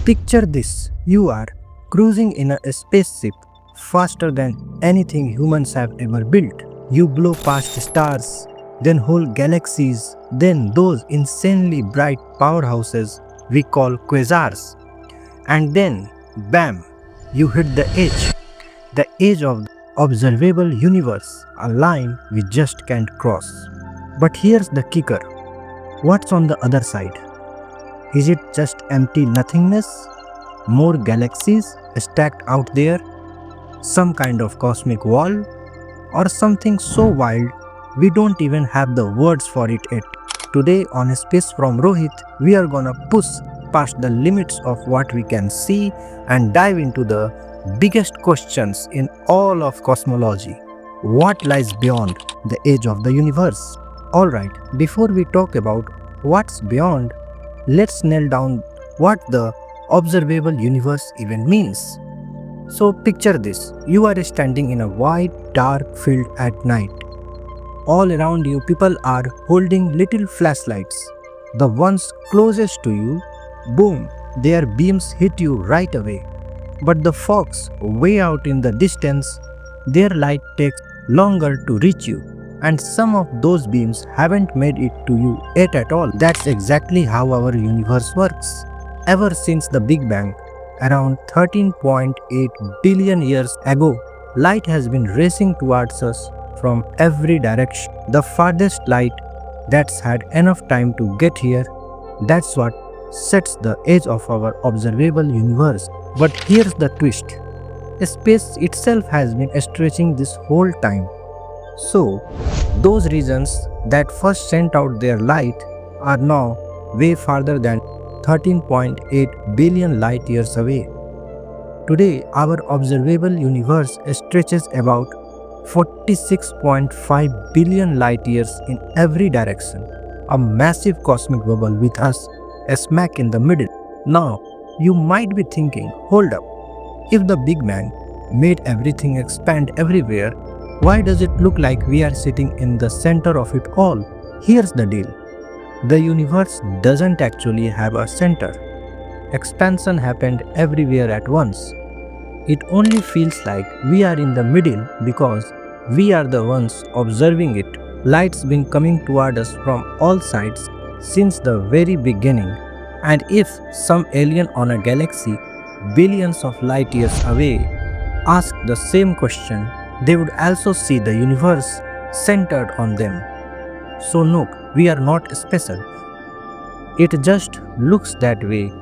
Picture this, you are cruising in a spaceship faster than anything humans have ever built. You blow past stars, then whole galaxies, then those insanely bright powerhouses we call quasars. And then, bam, you hit the edge of the observable universe, a line we just can't cross. But here's the kicker, what's on the other side? Is it just empty nothingness? More galaxies stacked out there? Some kind of cosmic wall? Or something so wild we don't even have the words for it yet? Today on Space from Rohit, we are gonna push past the limits of what we can see and dive into the biggest questions in all of cosmology. What lies beyond the edge of the universe? Alright, before we talk about what's beyond, let's nail down what the observable universe even means. So picture this, you are standing in a wide dark field at night. All around you people are holding little flashlights. The ones closest to you, boom, their beams hit you right away. But the folks way out in the distance, their light takes longer to reach you. And some of those beams haven't made it to you yet at all. That's exactly how our universe works. Ever since the Big Bang, around 13.8 billion years ago, light has been racing towards us from every direction. The farthest light that's had enough time to get here, that's what sets the edge of our observable universe. But here's the twist. Space itself has been stretching this whole time. So, those regions that first sent out their light are now way farther than 13.8 billion light years away. Today, our observable universe stretches about 46.5 billion light years in every direction, a massive cosmic bubble with us smack in the middle. Now, you might be thinking, hold up, if the Big Bang made everything expand everywhere, why does it look like we are sitting in the center of it all? Here's the deal. The universe doesn't actually have a center. Expansion happened everywhere at once. It only feels like we are in the middle because we are the ones observing it. Light's been coming toward us from all sides since the very beginning. And if some alien on a galaxy billions of light years away asked the same question, they would also see the universe centered on them. So look, we are not special. It just looks that way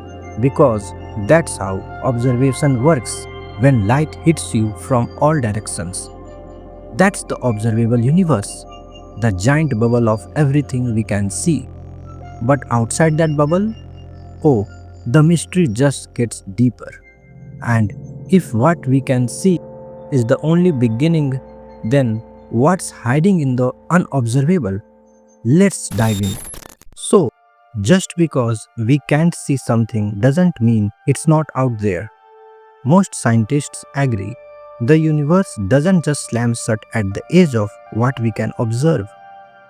because that's how observation works when light hits you from all directions. That's the observable universe, the giant bubble of everything we can see. But outside that bubble, oh, the mystery just gets deeper. And if what we can see is the only beginning, then what's hiding in the unobservable? Let's dive in. So, just because we can't see something doesn't mean it's not out there. Most scientists agree the universe doesn't just slam shut at the edge of what we can observe.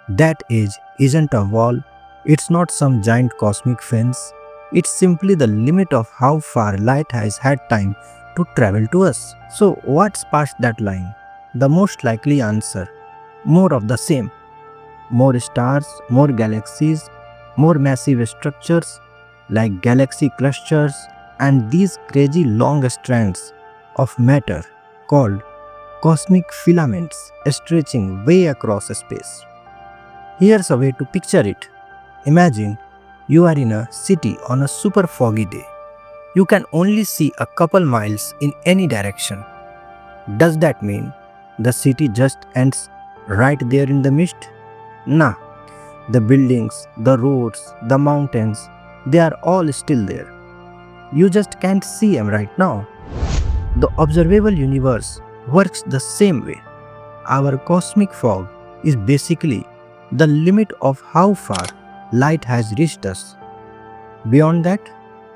That edge isn't a wall, it's not some giant cosmic fence, it's simply the limit of how far light has had time to travel to us. So what's past that line? The most likely answer, more of the same. More stars, more galaxies, more massive structures like galaxy clusters and these crazy long strands of matter called cosmic filaments stretching way across space. Here's a way to picture it. Imagine you are in a city on a super foggy day. You can only see a couple miles in any direction. Does that mean the city just ends right there in the mist? Nah, the buildings, the roads, the mountains, they are all still there. You just can't see them right now. The observable universe works the same way. Our cosmic fog is basically the limit of how far light has reached us. Beyond that,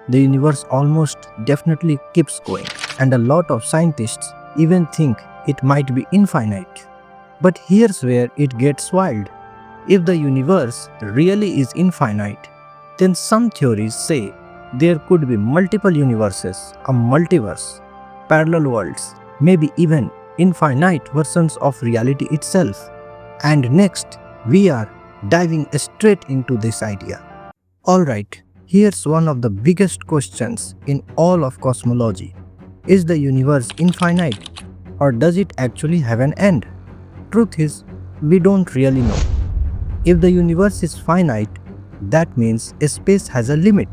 the universe almost definitely keeps going, and a lot of scientists even think it might be infinite. But here's where it gets wild. If the universe really is infinite, then some theories say there could be multiple universes, a multiverse, parallel worlds, maybe even infinite versions of reality itself. And next, we are diving straight into this idea. Alright, here's one of the biggest questions in all of cosmology. Is the universe infinite, or does it actually have an end? Truth is, we don't really know. If the universe is finite, that means space has a limit.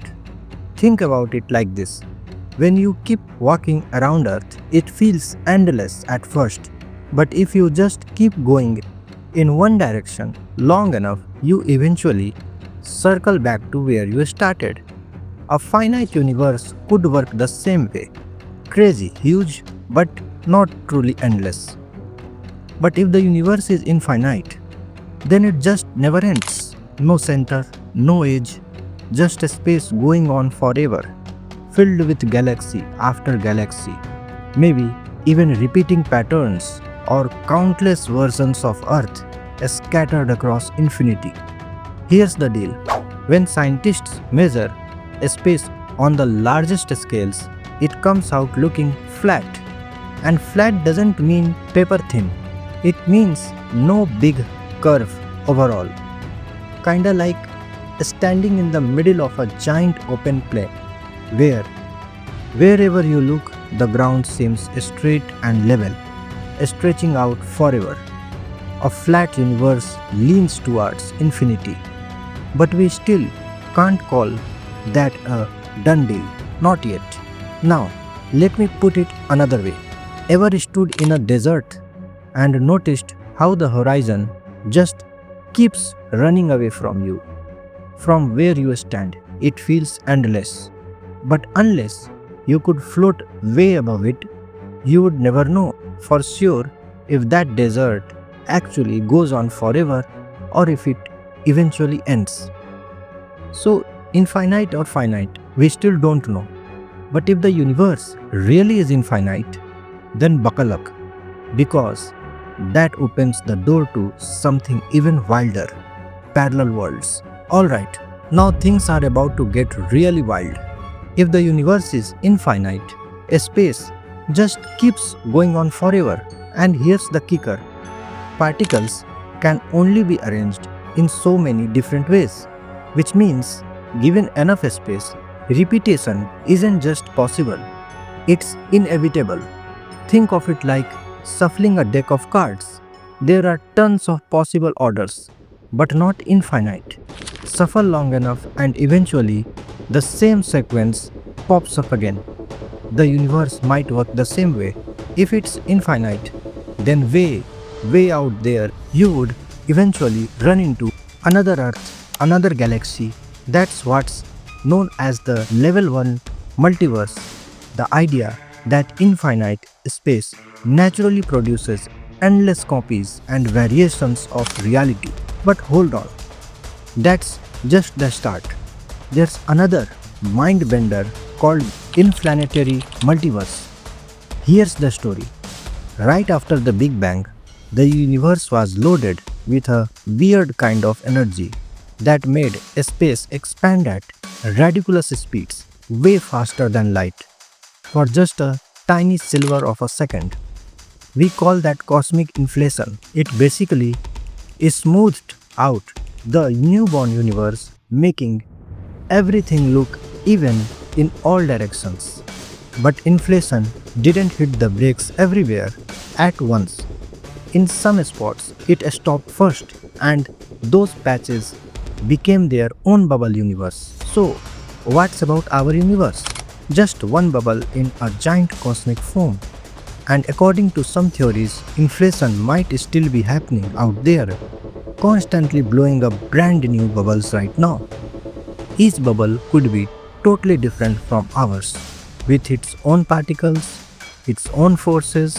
Think about it like this. When you keep walking around Earth, it feels endless at first. But if you just keep going in one direction long enough, you eventually circle back to where you started. A finite universe could work the same way. Crazy, huge, but not truly endless. But if the universe is infinite, then it just never ends. No center, no edge, just a space going on forever, filled with galaxy after galaxy, maybe even repeating patterns or countless versions of Earth scattered across infinity. Here's the deal. When scientists measure space on the largest scales, it comes out looking flat. And flat doesn't mean paper thin. It means no big curve overall. Kinda like standing in the middle of a giant open plain, where wherever you look, the ground seems straight and level, stretching out forever. A flat universe leans towards infinity, but we still can't call that a done deal, not yet. Now, let me put it another way. Ever stood in a desert and noticed how the horizon just keeps running away from you? From where you stand, it feels endless. But unless you could float way above it, you would never know for sure if that desert actually goes on forever or if it eventually ends. So, infinite or finite, we still don't know. But if the universe really is infinite, then buckle up, because that opens the door to something even wilder: parallel worlds. Alright, now things are about to get really wild. If the universe is infinite, space just keeps going on forever. And here's the kicker: particles can only be arranged in so many different ways, which means given enough space, repetition isn't just possible, it's inevitable. Think of it like shuffling a deck of cards. There are tons of possible orders, but not infinite. Shuffle long enough and eventually the same sequence pops up again. The universe might work the same way. If it's infinite, then way out there you would eventually run into another Earth, another galaxy. That's what's known as the level 1 multiverse, the idea that infinite space naturally produces endless copies and variations of reality. But hold on, that's just the start. There's another mind bender called inflationary multiverse. Here's the story. Right after the Big Bang, the universe was loaded with a weird kind of energy that made space expand at ridiculous speeds, way faster than light, for just a tiny sliver of a second. We call that cosmic inflation. It basically smoothed out the newborn universe, making everything look even in all directions. But inflation didn't hit the brakes everywhere at once. In some spots, it stopped first, and those patches became their own bubble universe. So, what's about our universe? Just one bubble in a giant cosmic foam. And according to some theories, inflation might still be happening out there, constantly blowing up brand new bubbles right now. Each bubble could be totally different from ours, with its own particles, its own forces,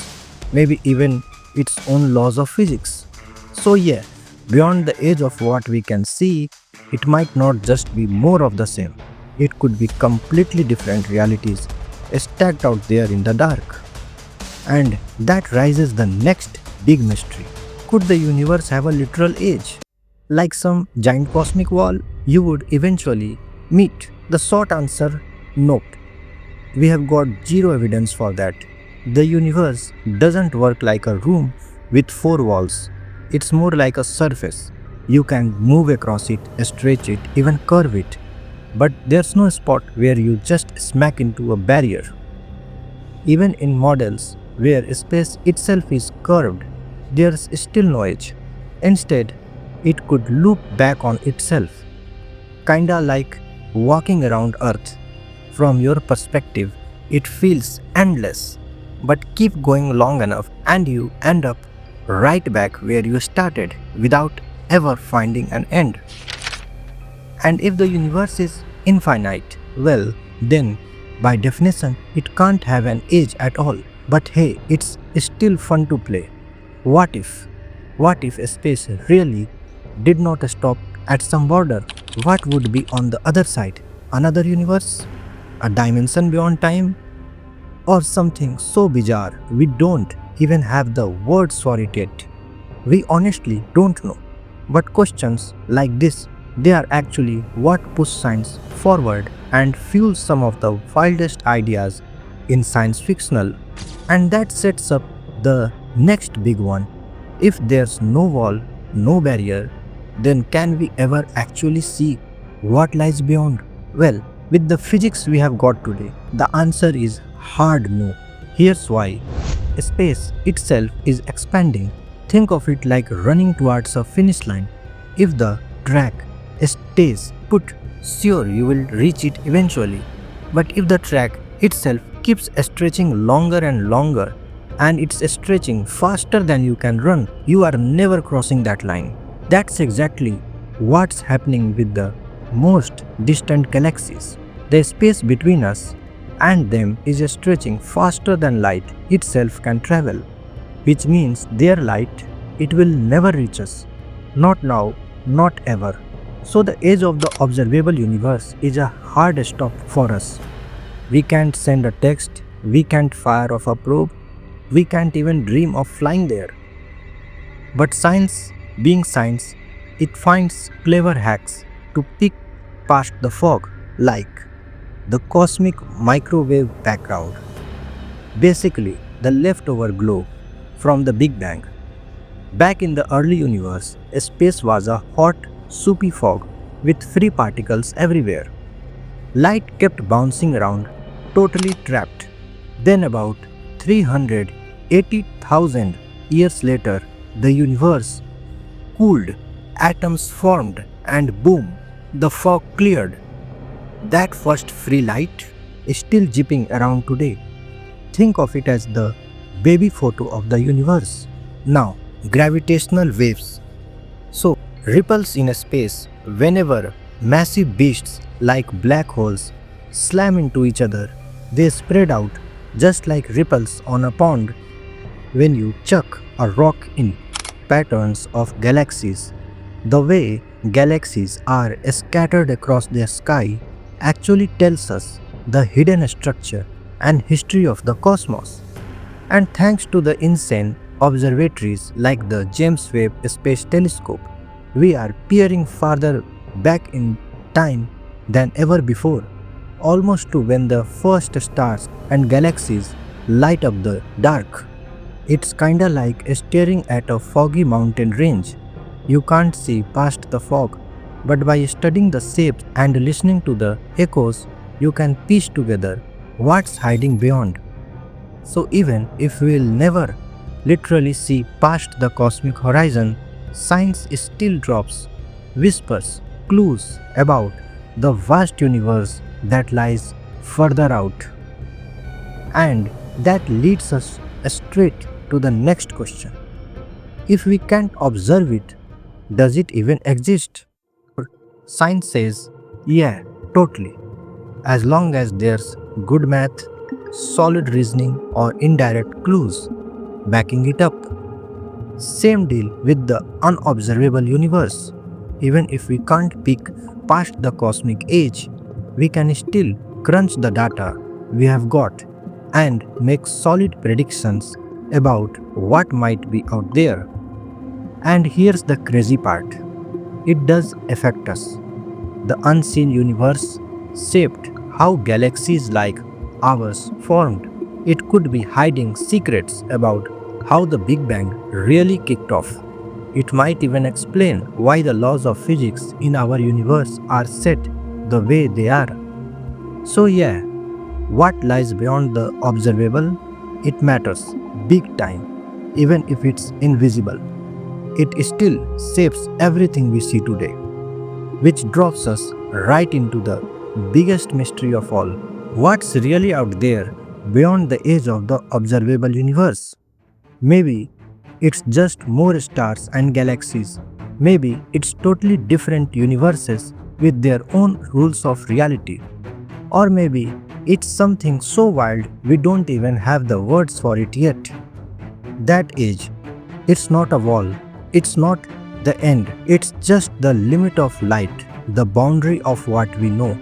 maybe even its own laws of physics. So yeah, beyond the edge of what we can see, it might not just be more of the same. It could be completely different realities stacked out there in the dark. And that raises the next big mystery. Could the universe have a literal edge? Like some giant cosmic wall you would eventually meet? The short answer Nope, we have got zero evidence for that. The universe doesn't work like a room with four walls. It's more like a surface. You can move across it, stretch it, even curve it. But there's no spot where you just smack into a barrier. Even in models where space itself is curved, there's still no edge. Instead, it could loop back on itself, kinda like walking around Earth. From your perspective, it feels endless. But keep going long enough and you end up right back where you started without ever finding an end. And if the universe is infinite, well, then by definition, it can't have an age at all. But hey, it's still fun to play. What if? What if space really did not stop at some border? What would be on the other side? Another universe? A dimension beyond time? Or something so bizarre we don't even have the words for it yet? We honestly don't know. But questions like this, they are actually what push science forward and fuel some of the wildest ideas in science fictional. And that sets up the next big one. If there's no wall, no barrier, then can we ever actually see what lies beyond? Well, with the physics we have got today, the answer is hard no. Here's why. Space itself is expanding. Think of it like running towards a finish line. If the track stays put, sure you will reach it eventually. But if the track itself keeps stretching longer and longer, and it's stretching faster than you can run, you are never crossing that line. That's exactly what's happening with the most distant galaxies. The space between us and them is stretching faster than light itself can travel, which means their light, it will never reach us. Not now, not ever. So the edge of the observable universe is a hard stop for us. We can't send a text, we can't fire off a probe, we can't even dream of flying there. But science, being science, it finds clever hacks to peek past the fog, like the cosmic microwave background. Basically, the leftover glow from the Big Bang. Back in the early universe, space was a hot, soupy fog with free particles everywhere. Light kept bouncing around, totally trapped. Then about 380,000 years later, the universe cooled, atoms formed, and boom, the fog cleared. That first free light is still zipping around today. Think of it as the baby photo of the universe. Now, gravitational waves. So, ripples in space whenever massive beasts like black holes slam into each other, they spread out just like ripples on a pond. When you chuck a rock in patterns of galaxies, the way galaxies are scattered across the sky actually tells us the hidden structure and history of the cosmos. And thanks to the insane observatories like the James Webb Space Telescope, we are peering farther back in time than ever before, almost to when the first stars and galaxies light up the dark. It's kinda like staring at a foggy mountain range. You can't see past the fog, but by studying the shapes and listening to the echoes, you can piece together what's hiding beyond. So even if we'll never literally see past the cosmic horizon, science still drops whispers, clues about the vast universe that lies further out. And that leads us straight to the next question. If we can't observe it, does it even exist? Science says, yeah, totally. As long as there's good math, solid reasoning, or indirect clues backing it up. Same deal with the unobservable universe. Even if we can't peek past the cosmic age, we can still crunch the data we have got and make solid predictions about what might be out there. And here's the crazy part. It does affect us. The unseen universe shaped how galaxies like ours formed. It could be hiding secrets about how the Big Bang really kicked off. It might even explain why the laws of physics in our universe are set the way they are. So, yeah, what lies beyond the observable? It matters big time, even if it's invisible. It still shapes everything we see today, which drops us right into the biggest mystery of all. What's really out there beyond the edge of the observable universe? Maybe it's just more stars and galaxies. Maybe it's totally different universes with their own rules of reality. Or maybe it's something so wild we don't even have the words for it yet. That edge, it's not a wall, it's not the end, it's just the limit of light, the boundary of what we know.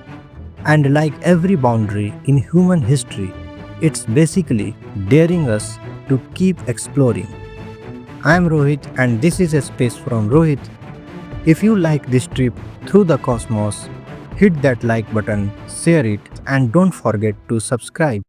And like every boundary in human history, it's basically daring us to keep exploring. I am Rohit, and this is a space from Rohit. If you like this trip through the cosmos, hit that like button, share it, and don't forget to subscribe.